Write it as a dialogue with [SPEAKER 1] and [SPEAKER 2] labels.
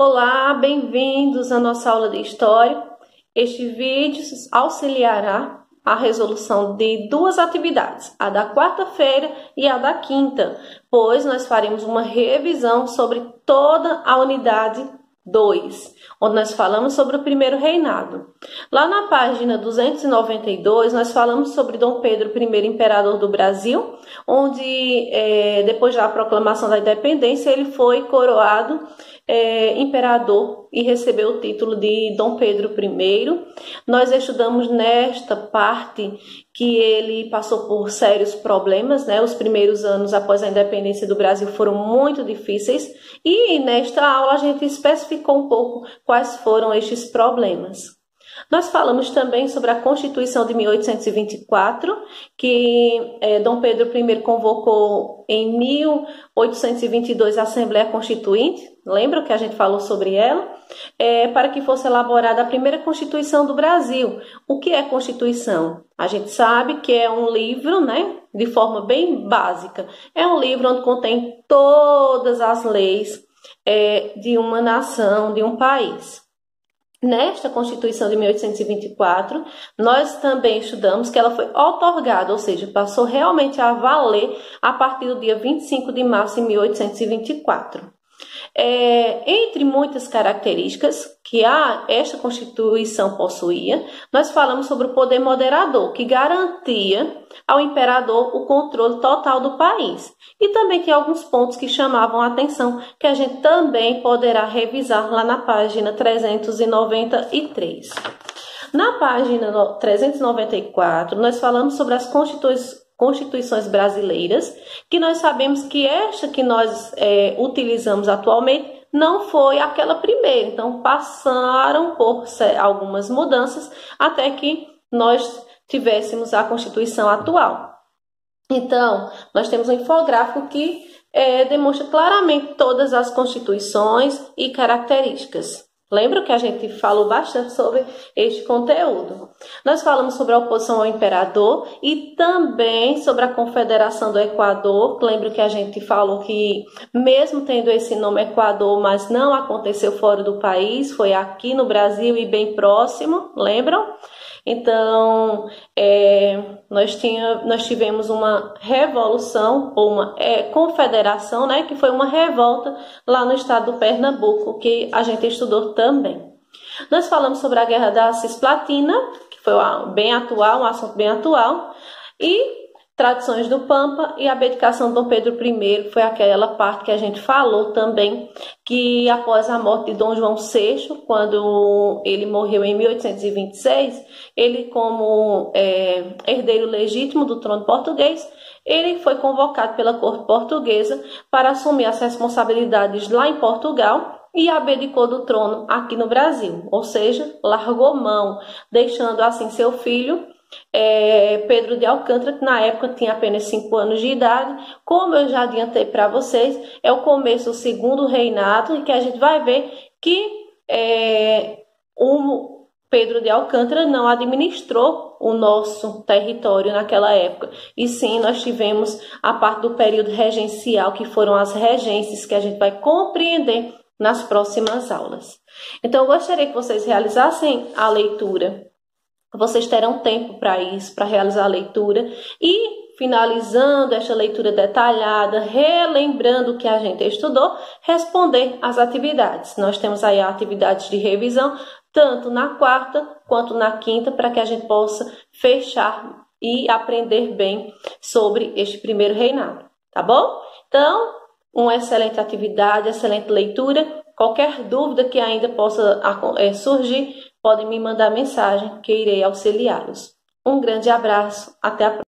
[SPEAKER 1] Olá, bem-vindos à nossa aula de História. Este vídeo auxiliará a resolução de duas atividades, a da quarta-feira e a da quinta, pois nós faremos uma revisão sobre toda a unidade 2, onde nós falamos sobre o primeiro reinado. Lá na página 292, nós falamos sobre Dom Pedro I, imperador do Brasil, onde depois da proclamação da independência ele foi coroado imperador e recebeu o título de Dom Pedro I. Nós estudamos nesta parte que ele passou por sérios problemas, né? Os primeiros anos após a independência do Brasil foram muito difíceis e nesta aula a gente especificou um pouco quais foram estes problemas. Nós falamos também sobre a Constituição de 1824, que Dom Pedro I convocou em 1822 a Assembleia Constituinte, lembra que a gente falou sobre ela? Para que fosse elaborada a primeira Constituição do Brasil. O que é Constituição? A gente sabe que é um livro, né, de forma bem básica. É um livro onde contém todas as leis de uma nação, de um país. Nesta Constituição de 1824, nós também estudamos que ela foi outorgada, ou seja, passou realmente a valer a partir do dia 25 de março de 1824. Entre muitas características que esta Constituição possuía, nós falamos sobre o poder moderador, que garantia ao imperador o controle total do país. E também tem alguns pontos que chamavam a atenção, que a gente também poderá revisar lá na página 393. Na página 394, nós falamos sobre as constituições brasileiras, que nós sabemos que esta que nós utilizamos atualmente não foi aquela primeira, então passaram por algumas mudanças até que nós tivéssemos a Constituição atual. Então, nós temos um infográfico que demonstra claramente todas as constituições e características. Lembra que a gente falou bastante sobre este conteúdo? Nós falamos sobre a oposição ao imperador e também sobre a Confederação do Equador. Lembra que a gente falou que mesmo tendo esse nome Equador, mas não aconteceu fora do país, foi aqui no Brasil e bem próximo, lembram? Então, nós tivemos uma revolução, ou uma confederação, né, que foi uma revolta lá no estado do Pernambuco, que a gente estudou também. Nós falamos sobre a Guerra da Cisplatina, que foi bem atual, um assunto bem atual, e Tradições do Pampa e a abdicação de Dom Pedro I, foi aquela parte que a gente falou também, que após a morte de Dom João VI, quando ele morreu em 1826, ele como herdeiro legítimo do trono português, ele foi convocado pela corte portuguesa para assumir as responsabilidades lá em Portugal e abdicou do trono aqui no Brasil, ou seja, largou mão, deixando assim seu filho, Pedro de Alcântara, que na época tinha apenas 5 anos de idade. Como eu já adiantei para vocês, é o começo do segundo reinado e que a gente vai ver que o Pedro de Alcântara não administrou o nosso território naquela época, e sim nós tivemos a parte do período regencial, que foram as regências, que a gente vai compreender nas próximas aulas. Então eu gostaria que vocês realizassem a leitura. Vocês terão tempo para isso, para realizar a leitura e, finalizando esta leitura detalhada, relembrando o que a gente estudou, responder às atividades. Nós temos aí atividades de revisão, tanto na quarta quanto na quinta, para que a gente possa fechar e aprender bem sobre este primeiro reinado, tá bom? Então, uma excelente atividade, excelente leitura. Qualquer dúvida que ainda possa surgir, podem me mandar mensagem que eu irei auxiliá-los. Um grande abraço, até a próxima.